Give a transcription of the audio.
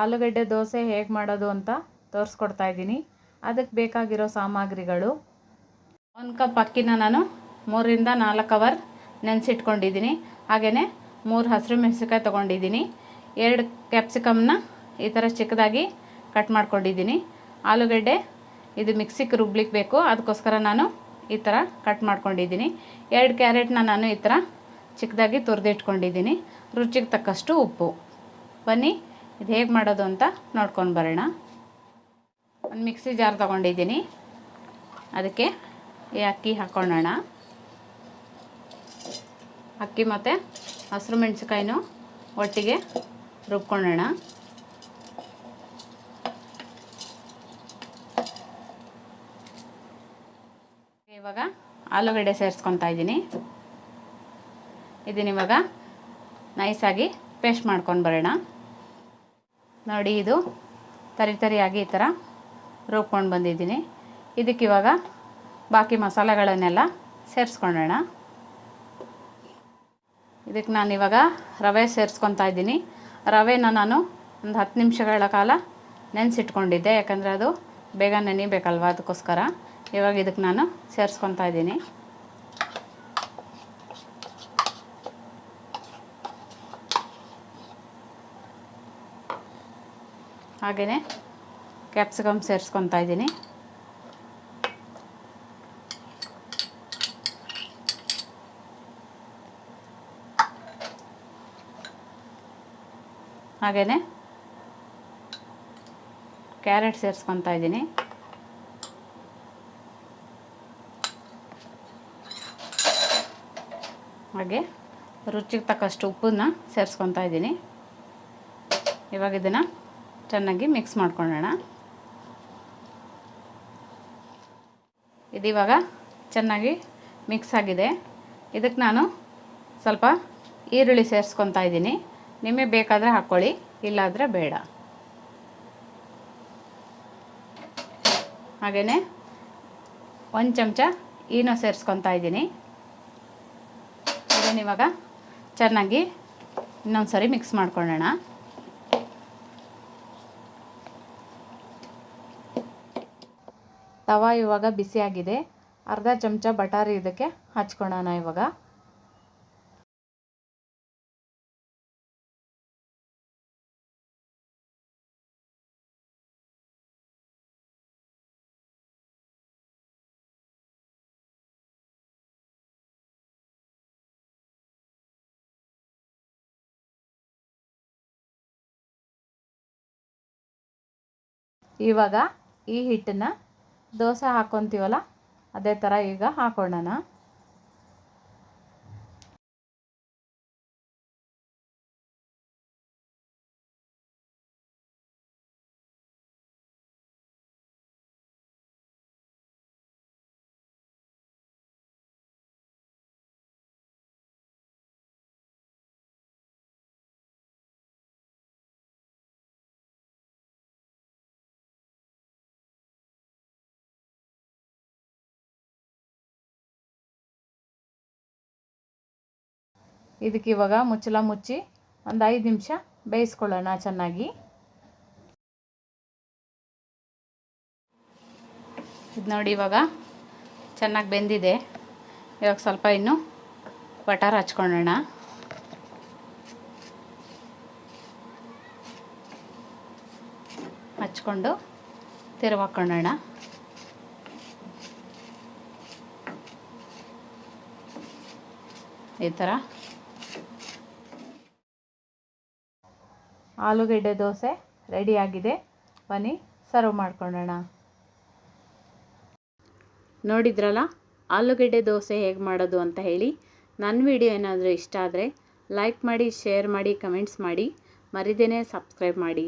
ಆಲೂಗಡ್ಡೆ ದೋಸೆ ಹೇಗೆ ಮಾಡೋದು ಅಂತ ತೋರಿಸ್ಕೊಡ್ತಾ ಇದ್ದೀನಿ. ಅದಕ್ಕೆ ಬೇಕಾಗಿರೋ ಸಾಮಗ್ರಿಗಳು: 1 ಕಪ್ ಅಕ್ಕಿನ ನಾನು 3 ರಿಂದ 4 ಅವರ್ ನೆನೆಸಿಟ್ಕೊಂಡಿದ್ದೀನಿ. ಹಾಗೆಯೇ 3 ಹಸಿರು ಮೆಣಸಿನಕಾಯಿ ತೊಗೊಂಡಿದ್ದೀನಿ. 2 ಕ್ಯಾಪ್ಸಿಕಮ್ನ ಈ ಥರ ಚಿಕ್ಕದಾಗಿ ಕಟ್ ಮಾಡ್ಕೊಂಡಿದ್ದೀನಿ. ಆಲೂಗಡ್ಡೆ ಇದು ಮಿಕ್ಸಿಗೆ ರುಬ್ಲಿಕ್ಕೆ ಬೇಕು, ಅದಕ್ಕೋಸ್ಕರ ನಾನು ಈ ಥರ ಕಟ್ ಮಾಡ್ಕೊಂಡಿದ್ದೀನಿ. 2 ಕ್ಯಾರೆಟ್ನ ನಾನು ಈ ಥರ ಚಿಕ್ಕದಾಗಿ ತುರಿದಿಟ್ಕೊಂಡಿದ್ದೀನಿ. ರುಚಿಗೆ ತಕ್ಕಷ್ಟು ಉಪ್ಪು. ಬನ್ನಿ ಇದು ಹೇಗೆ ಮಾಡೋದು ಅಂತ ನೋಡ್ಕೊಂಡು ಬರೋಣ. ಒಂದು ಮಿಕ್ಸಿ ಜಾರ್ ತೊಗೊಂಡಿದ್ದೀನಿ, ಅದಕ್ಕೆ ಈ ಅಕ್ಕಿ ಹಾಕ್ಕೊಳ್ಳೋಣ. ಅಕ್ಕಿ ಮತ್ತು ಹಸಿರು ಮೆಣಸಿನಕಾಯಿನೂ ಒಟ್ಟಿಗೆ ರುಬ್ಕೊಳ್ಳೋಣ. ಇವಾಗ ಆಲೂಗಡ್ಡೆ ಸೇರಿಸ್ಕೊತಾ ಇದ್ದೀನಿ. ಇದನ್ನ ಇವಾಗ ನೈಸಾಗಿ ಪೇಸ್ಟ್ ಮಾಡ್ಕೊಂಡು ಬರೋಣ. ನೋಡಿ, ಇದು ತರಿಯಾಗಿ ಈ ಥರ ರುಬ್ಕೊಂಡು ಬಂದಿದ್ದೀನಿ. ಇದಕ್ಕಿವಾಗ ಬಾಕಿ ಮಸಾಲೆಗಳನ್ನೆಲ್ಲ ಸೇರಿಸ್ಕೊಳ್ಳೋಣ. ಇದಕ್ಕೆ ನಾನು ಇವಾಗ ರವೆ ಸೇರಿಸ್ಕೊತಾ ಇದ್ದೀನಿ. ರವೆನ ನಾನು ಒಂದು 10 ನಿಮಿಷಗಳ ಕಾಲ ನೆನೆಸಿಟ್ಕೊಂಡಿದ್ದೆ, ಯಾಕಂದರೆ ಅದು ಬೇಗ ನೆನಿಬೇಕಲ್ವ, ಅದಕ್ಕೋಸ್ಕರ. ಇವಾಗ ಇದಕ್ಕೆ ನಾನು ಸೇರಿಸ್ಕೊತಾ ಇದ್ದೀನಿ. ಹಾಗೆಯೇ ಕ್ಯಾಪ್ಸಿಕಮ್ ಸೇರಿಸ್ಕೊತಾ ಇದ್ದೀನಿ. ಹಾಗೆಯೇ ಕ್ಯಾರೆಟ್ ಸೇರಿಸ್ಕೊತಾ ಇದ್ದೀನಿ. ಹಾಗೆ ರುಚಿಗೆ ತಕ್ಕಷ್ಟು ಉಪ್ಪನ್ನ ಸೇರಿಸ್ಕೊತಾ ಇದ್ದೀನಿ. ಇವಾಗ ಇದನ್ನು ಚೆನ್ನಾಗಿ ಮಿಕ್ಸ್ ಮಾಡ್ಕೊಳ್ಳೋಣ. ಇದಿವಾಗ ಚೆನ್ನಾಗಿ ಮಿಕ್ಸ್ ಆಗಿದೆ. ಇದಕ್ಕೆ ನಾನು ಸ್ವಲ್ಪ ಈರುಳ್ಳಿ ಸೇರಿಸ್ಕೊತಾ ಇದ್ದೀನಿ. ನಿಮಗೆ ಬೇಕಾದರೆ ಹಾಕ್ಕೊಳ್ಳಿ, ಇಲ್ಲಾಂದರೆ ಬೇಡ. ಹಾಗೆಯೇ 1 ಚಮಚ ಈನೋ ಸೇರಿಸ್ಕೊತಾ ಇದ್ದೀನಿ. ಇದನ್ನಿವಾಗ ಚೆನ್ನಾಗಿ ಇನ್ನೊಂದು ಸರಿ ಮಿಕ್ಸ್ ಮಾಡ್ಕೊಳ್ಳೋಣ. ತವಾ ಇವಾಗ ಬಿಸಿಯಾಗಿದೆ. ಅರ್ಧ ಚಮಚ ಬಟಾರಿ ಇದಕ್ಕೆ ಹಚ್ಕೊಳ್ಳೋಣ. ಇವಾಗ ಈ ಹಿಟ್ಟನ್ನು ದೋಸೆ ಹಾಕ್ಕೊತೀವಲ್ಲ, ಅದೇ ಥರ ಈಗ ಹಾಕೊಳ್ಳೋಣ. ಇದಕ್ಕೆ ಇವಾಗ ಮುಚ್ಚಳ ಮುಚ್ಚಿ ಒಂದು 5 ನಿಮಿಷ ಬೇಯಿಸ್ಕೊಳ್ಳೋಣ ಚೆನ್ನಾಗಿ. ಇದು ನೋಡಿ, ಇವಾಗ ಚೆನ್ನಾಗಿ ಬೆಂದಿದೆ. ಇವಾಗ ಸ್ವಲ್ಪ ಇನ್ನು ಬಟರ್ ಹಚ್ಕೊಳ್ಳೋಣ. ಹಚ್ಕೊಂಡು ತಿರುವಾಕೊಳ್ಳೋಣ. ಈ ಥರ ಆಲೂಗಡ್ಡೆ ದೋಸೆ ರೆಡಿಯಾಗಿದೆ. ಬನ್ನಿ ಸರ್ವ್ ಮಾಡ್ಕೊಳ್ಳೋಣ. ನೋಡಿದ್ರಲ್ಲ ಆಲೂಗಡ್ಡೆ ದೋಸೆ ಹೇಗೆ ಮಾಡೋದು ಅಂತ ಹೇಳಿ. ನನ್ನ ವಿಡಿಯೋ ಏನಾದರೂ ಇಷ್ಟ ಆದರೆ ಲೈಕ್ ಮಾಡಿ, ಶೇರ್ ಮಾಡಿ, ಕಮೆಂಟ್ಸ್ ಮಾಡಿ. ಮರಿದೇನೆ ಸಬ್ಸ್ಕ್ರೈಬ್ ಮಾಡಿ.